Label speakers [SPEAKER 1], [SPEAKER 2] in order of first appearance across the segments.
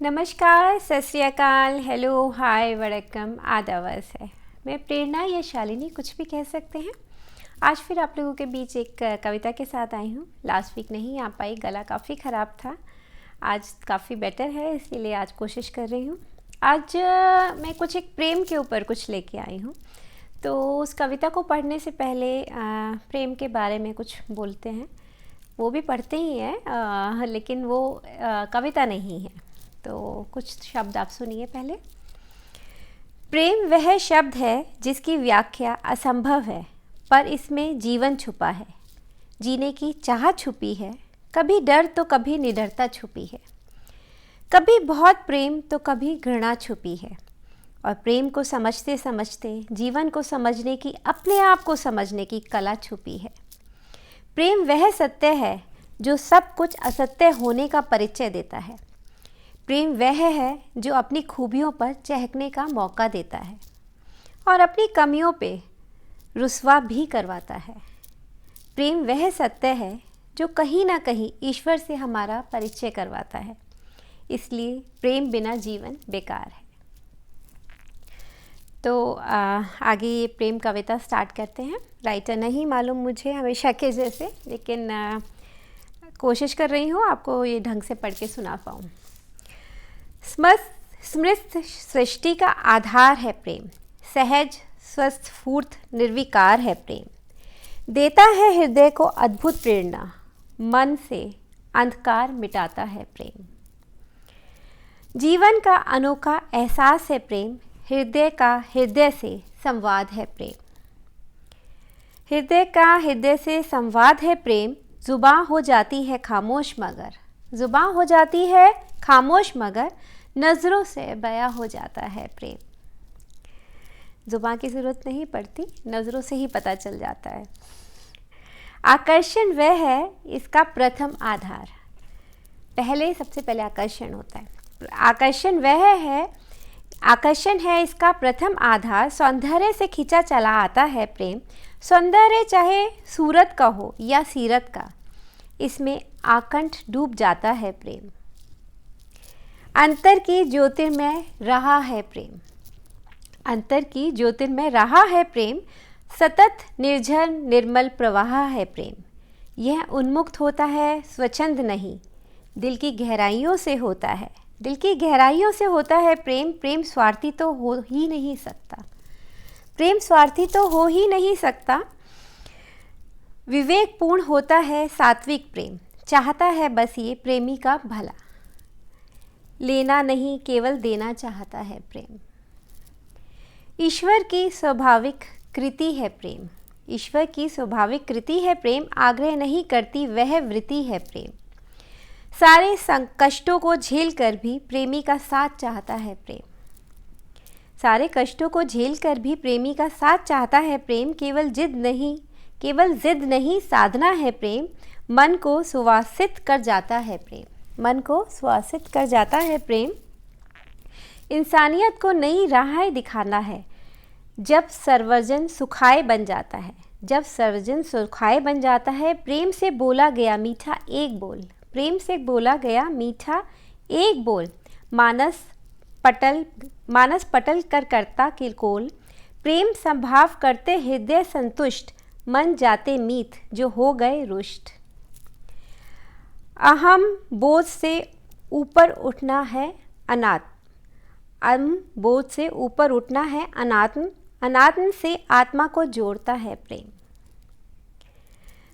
[SPEAKER 1] नमस्कार, सत श्री अकाल, हेलो, हाय, वड़क्कम, आदाब है। मैं प्रेरणा या शालिनी कुछ भी कह सकते हैं। आज फिर आप लोगों के बीच एक कविता के साथ आई हूँ। लास्ट वीक नहीं आ पाई, गला काफ़ी ख़राब था। आज काफ़ी बेटर है, इसीलिए आज कोशिश कर रही हूँ। आज मैं कुछ एक प्रेम के ऊपर कुछ लेके आई हूँ। तो उस कविता को पढ़ने से पहले प्रेम के बारे में कुछ बोलते हैं। वो भी पढ़ते ही हैं, लेकिन वो कविता नहीं है। तो कुछ शब्द आप सुनिए पहले। प्रेम वह शब्द है जिसकी व्याख्या असंभव है, पर इसमें जीवन छुपा है। जीने की चाह छुपी है, कभी डर तो कभी निडरता छुपी है। कभी बहुत प्रेम तो कभी घृणा छुपी है। और प्रेम को समझते समझते जीवन को समझने की, अपने आप को समझने की कला छुपी है। प्रेम वह सत्य है जो सब कुछ असत्य होने का परिचय देता है। प्रेम वह है जो अपनी खूबियों पर चहकने का मौका देता है और अपनी कमियों पे रुस्वा भी करवाता है। प्रेम वह सत्य है जो कहीं ना कहीं ईश्वर से हमारा परिचय करवाता है। इसलिए प्रेम बिना जीवन बेकार है। तो आगे ये प्रेम कविता स्टार्ट करते हैं। राइटर नहीं मालूम मुझे, हमेशा के जैसे, लेकिन कोशिश कर रही हूँ आपको ये ढंग से पढ़ के सुना पाऊँ। समृद्ध सृष्टि का आधार है प्रेम, सहज स्वस्थ स्फूर्त निर्विकार है प्रेम। देता है हृदय को अद्भुत प्रेरणा, मन से अंधकार मिटाता है प्रेम। जीवन का अनोखा एहसास है प्रेम, हृदय का हृदय से संवाद है प्रेम। हृदय का हृदय से संवाद है प्रेम, जुबां हो जाती है खामोश मगर, जुबां हो जाती है खामोश मगर नज़रों से बयां हो जाता है प्रेम। जुबां की ज़रूरत नहीं पड़ती, नज़रों से ही पता चल जाता है। आकर्षण वह है इसका प्रथम आधार। सबसे पहले आकर्षण होता है। आकर्षण है इसका प्रथम आधार। सौंदर्य से खींचा चला आता है प्रेम। सौंदर्य चाहे सूरत का हो या सीरत का, इसमें आकंठ डूब जाता है प्रेम। अंतर की ज्योतिर्मय रहा है प्रेम। अंतर की ज्योतिर्मय रहा है प्रेम, सतत निर्झर निर्मल प्रवाह है प्रेम। यह उन्मुक्त होता है स्वच्छंद नहीं, दिल की गहराइयों से होता है। दिल की गहराइयों से होता है प्रेम। प्रेम स्वार्थी तो हो ही नहीं सकता। प्रेम स्वार्थी तो हो ही नहीं सकता। विवेकपूर्ण होता है सात्विक प्रेम। चाहता है बस ये प्रेमी का भला, लेना नहीं केवल देना चाहता है प्रेम। ईश्वर की स्वाभाविक कृति है प्रेम। ईश्वर की स्वाभाविक कृति है प्रेम। आग्रह नहीं करती वह वृत्ति है प्रेम। सारे कष्टों को झेल कर भी प्रेमी का साथ चाहता है प्रेम। सारे कष्टों को झेल कर भी प्रेमी का साथ चाहता है प्रेम। केवल जिद नहीं साधना है प्रेम। मन को सुवासित कर जाता है प्रेम। मन को सुवासित कर जाता है प्रेम। इंसानियत को नई राहें दिखाना है जब सर्वजन सुखाए बन जाता है। जब सर्वजन सुखाए बन जाता है। प्रेम से बोला गया मीठा एक बोल। प्रेम से बोला गया मीठा एक बोल। मानस पटल कर करता किलकोल। प्रेम संभाव करते हृदय संतुष्ट, मन जाते मीत जो हो गए रुष्ट। अहम बोझ से ऊपर उठना है अनात्म। अहम बोझ से ऊपर उठना है अनात्म। अनात्म से आत्मा को जोड़ता है प्रेम।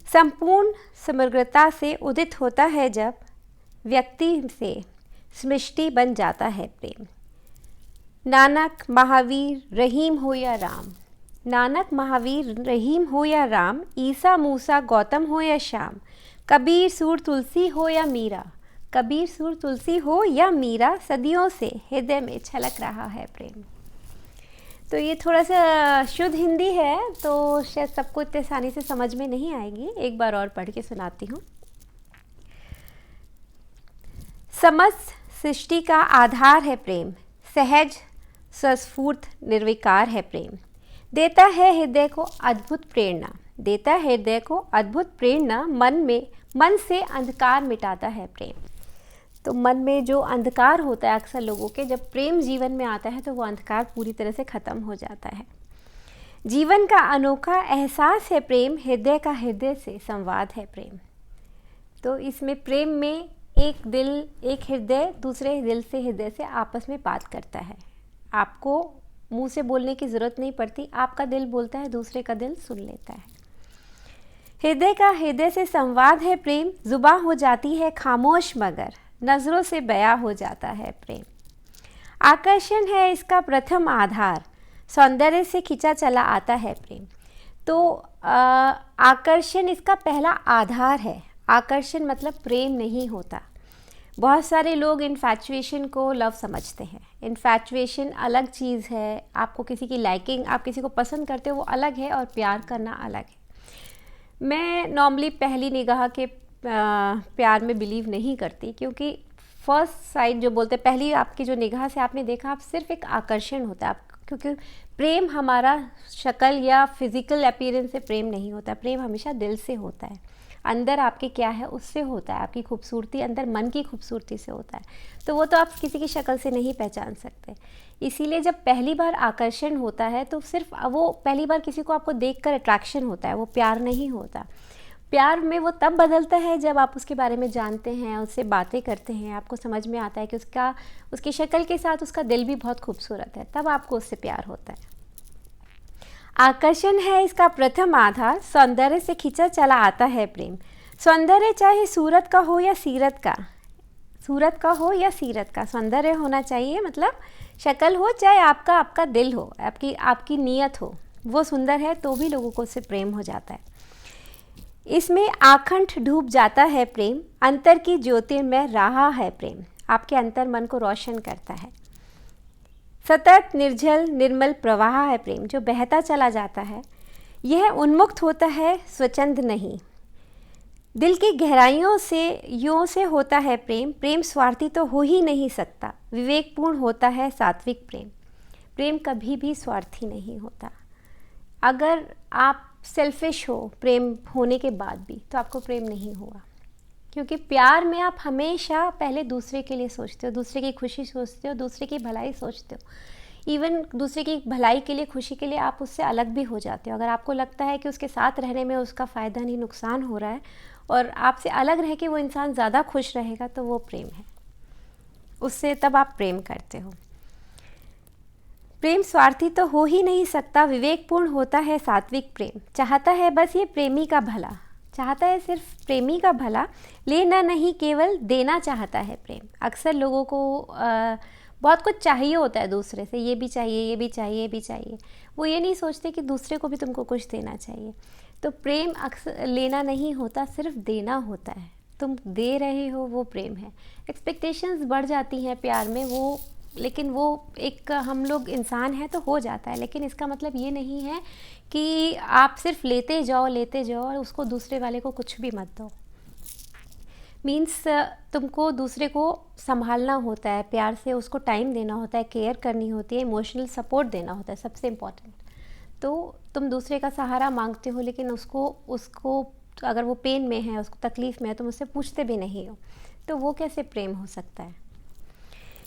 [SPEAKER 1] संपूर्ण समग्रता से उदित होता है जब व्यक्ति से सृष्टि बन जाता है प्रेम। नानक महावीर रहीम हो या राम। नानक महावीर रहीम हो या राम। ईसा मूसा गौतम हो या श्याम। कबीर सूर तुलसी हो या मीरा। कबीर सूर तुलसी हो या मीरा, सदियों से हृदय में छलक रहा है प्रेम। तो ये थोड़ा सा शुद्ध हिंदी है, तो शायद सबको इतने आसानी से समझ में नहीं आएगी। एक बार और पढ़ के सुनाती हूँ। समस्त सृष्टि का आधार है प्रेम। सहज सस्फूर्त निर्विकार है प्रेम। देता है हृदय को अद्भुत प्रेरणा। देता है हृदय को अद्भुत प्रेरणा। मन से अंधकार मिटाता है प्रेम। तो मन में जो अंधकार होता है अक्सर लोगों के, जब प्रेम जीवन में आता है तो वो अंधकार पूरी तरह से ख़त्म हो जाता है। जीवन का अनोखा एहसास है प्रेम, हृदय का हृदय से संवाद है प्रेम। तो इसमें प्रेम में एक दिल, एक हृदय दूसरे दिल से, हृदय से आपस में बात करता है। आपको मुंह से बोलने की ज़रूरत नहीं पड़ती, आपका दिल बोलता है, दूसरे का दिल सुन लेता है। हृदय का हृदय से संवाद है प्रेम, जुबां हो जाती है खामोश मगर नज़रों से बयां हो जाता है प्रेम। आकर्षण है इसका प्रथम आधार, सौंदर्य से खिंचा चला आता है प्रेम। तो आकर्षण इसका पहला आधार है। आकर्षण मतलब प्रेम नहीं होता। बहुत सारे लोग इन्फैचुएशन को लव समझते हैं। इन्फैचुएशन अलग चीज़ है। आपको किसी की लाइकिंग, आप किसी को पसंद करते हो वो अलग है, और प्यार करना अलग है। मैं नॉर्मली पहली निगाह के प्यार में बिलीव नहीं करती, क्योंकि फर्स्ट साइड जो बोलते हैं, पहली आपकी जो निगाह से आपने देखा, आप सिर्फ एक आकर्षण होता है क्योंकि प्रेम हमारा शक्ल या फिज़िकल अपीयरेंस से प्रेम नहीं होता। प्रेम हमेशा दिल से होता है, अंदर आपके क्या है उससे होता है। आपकी खूबसूरती अंदर मन की खूबसूरती से होता है, तो वो तो आप किसी की शक्ल से नहीं पहचान सकते। इसीलिए जब पहली बार आकर्षण होता है तो सिर्फ वो पहली बार किसी को आपको देखकर अट्रैक्शन होता है, वो प्यार नहीं होता। प्यार में वो तब बदलता है जब आप उसके बारे में जानते हैं, उससे बातें करते हैं, आपको समझ में आता है कि उसकी शक्ल के साथ उसका दिल भी बहुत खूबसूरत है, तब आपको उससे प्यार होता है। आकर्षण है इसका प्रथम आधार, सौंदर्य से खिंचा चला आता है प्रेम। सौंदर्य चाहे सूरत का हो या सीरत का, सूरत का हो या सीरत का, सौंदर्य होना चाहिए। मतलब शक्ल हो चाहे आपका दिल हो, आपकी नीयत हो, वो सुंदर है तो भी लोगों को उससे प्रेम हो जाता है। इसमें आखंड डूब जाता है प्रेम, अंतर की ज्योति में रहा है प्रेम। आपके अंतर मन को रोशन करता है। सतत निर्जल निर्मल प्रवाह है प्रेम, जो बहता चला जाता है। यह उन्मुक्त होता है, स्वच्छंद नहीं। दिल की गहराइयों से यूं से होता है प्रेम। प्रेम स्वार्थी तो हो ही नहीं सकता, विवेकपूर्ण होता है सात्विक प्रेम। प्रेम कभी भी स्वार्थी नहीं होता। अगर आप सेल्फिश हो प्रेम होने के बाद भी, तो आपको प्रेम नहीं हुआ, क्योंकि प्यार में आप हमेशा पहले दूसरे के लिए सोचते हो, दूसरे की खुशी सोचते हो, दूसरे की भलाई सोचते हो। इवन दूसरे की भलाई के लिए, खुशी के लिए आप उससे अलग भी हो जाते हो। अगर आपको लगता है कि उसके साथ रहने में उसका फ़ायदा नहीं नुकसान हो रहा है, और आपसे अलग रह के वो इंसान ज़्यादा खुश रहेगा, तो वो प्रेम है। उससे तब आप प्रेम करते हो। प्रेम स्वार्थी तो हो ही नहीं सकता, विवेकपूर्ण होता है सात्विक प्रेम। चाहता है बस ये प्रेमी का भला, चाहता है सिर्फ प्रेमी का भला, लेना नहीं केवल देना चाहता है प्रेम। अक्सर लोगों को बहुत कुछ चाहिए होता है दूसरे से, ये भी चाहिए, ये भी चाहिए, ये भी चाहिए। वो ये नहीं सोचते कि दूसरे को भी तुमको कुछ देना चाहिए। तो प्रेम अक्सर लेना नहीं होता, सिर्फ देना होता है। तुम दे रहे हो, वो प्रेम है। एक्सपेक्टेशंस बढ़ जाती हैं प्यार में, वो लेकिन वो एक हम लोग इंसान हैं तो हो जाता है, लेकिन इसका मतलब ये नहीं है कि आप सिर्फ लेते जाओ और उसको दूसरे वाले को कुछ भी मत दो। मीन्स तुमको दूसरे को संभालना होता है, प्यार से उसको टाइम देना होता है, केयर करनी होती है, इमोशनल सपोर्ट देना होता है, सबसे इम्पॉर्टेंट। तो तुम दूसरे का सहारा मांगते हो, लेकिन उसको अगर वो पेन में है, उसको तकलीफ़ में है, तुम उससे पूछते भी नहीं हो, तो वो कैसे प्रेम हो सकता है।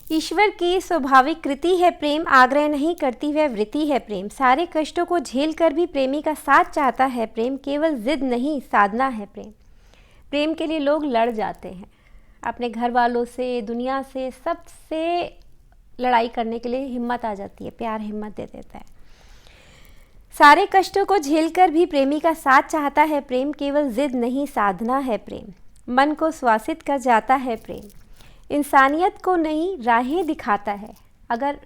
[SPEAKER 1] ईश्वर की स्वाभाविक कृति है प्रेम, आग्रह नहीं करती वह वृत्ति है प्रेम। सारे कष्टों को झेल कर भी प्रेमी का साथ चाहता है प्रेम, केवल जिद नहीं साधना है प्रेम। प्रेम के लिए लोग लड़ जाते हैं, अपने घर वालों से, दुनिया से, सबसे लड़ाई करने के लिए हिम्मत आ जाती है। प्यार हिम्मत दे देता है। सारे कष्टों को झेलकर भी प्रेमी का साथ चाहता है प्रेम, केवल जिद नहीं साधना है प्रेम। मन को श्वासित कर जाता है प्रेम, इंसानियत को नई राहें दिखाता है। अगर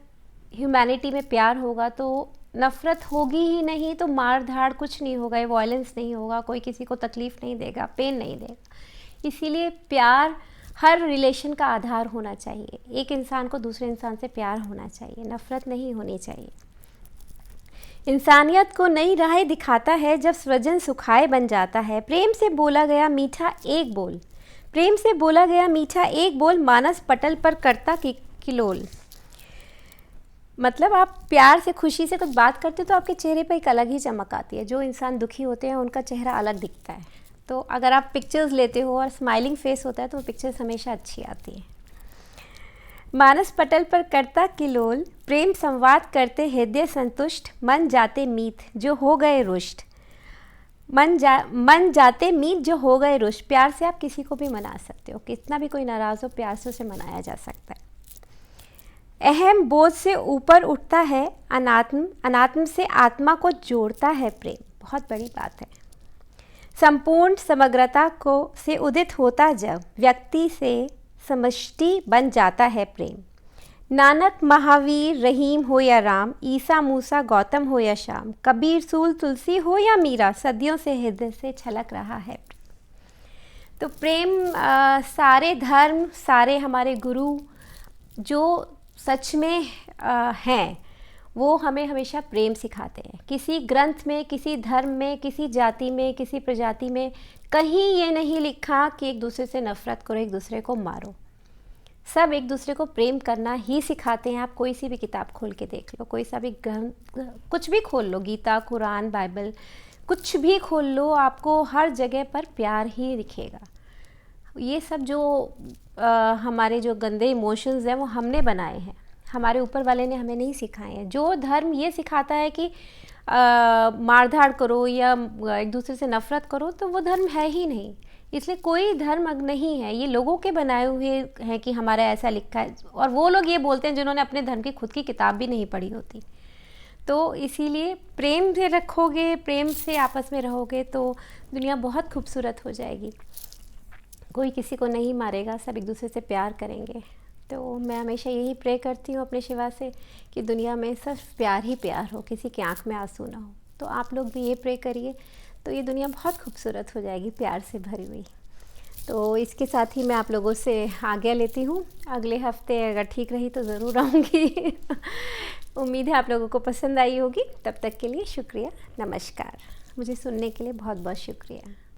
[SPEAKER 1] ह्यूमैनिटी में प्यार होगा तो नफ़रत होगी ही नहीं, तो मार धाड़ कुछ नहीं होगा, वायलेंस नहीं होगा, कोई किसी को तकलीफ़ नहीं देगा, पेन नहीं देगा। इसीलिए प्यार हर रिलेशन का आधार होना चाहिए। एक इंसान को दूसरे इंसान से प्यार होना चाहिए, नफ़रत नहीं होनी चाहिए। इंसानियत को नई राहें दिखाता है, जब सृजन सुखाए बन जाता है। प्रेम से बोला गया मीठा एक बोल, प्रेम से बोला गया मीठा एक बोल, मानस पटल पर करता किलोल। मतलब आप प्यार से, खुशी से कुछ बात करते हो तो आपके चेहरे पर एक अलग ही चमक आती है। जो इंसान दुखी होते हैं उनका चेहरा अलग दिखता है। तो अगर आप पिक्चर्स लेते हो और स्माइलिंग फेस होता है तो वो पिक्चर्स हमेशा अच्छी आती है। मानस पटल पर करता किलोल, प्रेम संवाद करते हृदय संतुष्ट, मन जाते मीत जो हो गए रुष्ट। मन जाते मीत जो हो गए रुष्ट। प्यार से आप किसी को भी मना सकते हो, कितना भी कोई नाराज़ हो प्यार से उसे मनाया जा सकता है। अहम बोझ से ऊपर उठता है अनात्म, अनात्म से आत्मा को जोड़ता है प्रेम। बहुत बड़ी बात है। संपूर्ण समग्रता को से उदित होता जब, व्यक्ति से समष्टि बन जाता है प्रेम। नानक महावीर रहीम हो या राम, ईसा मूसा गौतम हो या श्याम, कबीर सूल तुलसी हो या मीरा, सदियों से हृदय से छलक रहा है। तो प्रेम सारे धर्म, सारे हमारे गुरु जो सच में हैं, वो हमें हमेशा प्रेम सिखाते हैं। किसी ग्रंथ में, किसी धर्म में, किसी जाति में, किसी प्रजाति में कहीं ये नहीं लिखा कि एक दूसरे से नफ़रत करो, एक दूसरे को मारो। सब एक दूसरे को प्रेम करना ही सिखाते हैं। आप कोई सी भी किताब खोल के देख लो, कोई सा भी ग्रंथ, कुछ भी खोल लो, गीता, कुरान, बाइबल, कुछ भी खोल लो, आपको हर जगह पर प्यार ही दिखेगा। ये सब जो हमारे जो गंदे इमोशंस हैं वो हमने बनाए हैं, हमारे ऊपर वाले ने हमें नहीं सिखाए हैं। जो धर्म ये सिखाता है कि मारधाड़ करो या एक दूसरे से नफ़रत करो, तो वो धर्म है ही नहीं। इसलिए कोई धर्म नहीं है, ये लोगों के बनाए हुए हैं कि हमारा ऐसा लिखा है। और वो लोग ये बोलते हैं जिन्होंने अपने धर्म की खुद की किताब भी नहीं पढ़ी होती। तो इसीलिए प्रेम से रखोगे, प्रेम से आपस में रहोगे तो दुनिया बहुत खूबसूरत हो जाएगी। कोई किसी को नहीं मारेगा, सब एक दूसरे से प्यार करेंगे। तो मैं हमेशा यही प्रे करती हूँ अपने शिवा से कि दुनिया में सिर्फ प्यार ही प्यार हो, किसी की आंख में आंसू ना हो। तो आप लोग भी ये प्रे करिए, तो ये दुनिया बहुत खूबसूरत हो जाएगी प्यार से भरी हुई। तो इसके साथ ही मैं आप लोगों से आज्ञा लेती हूँ। अगले हफ्ते अगर ठीक रही तो ज़रूर आऊँगी। उम्मीद है आप लोगों को पसंद आई होगी। तब तक के लिए शुक्रिया, नमस्कार। मुझे सुनने के लिए बहुत बहुत शुक्रिया।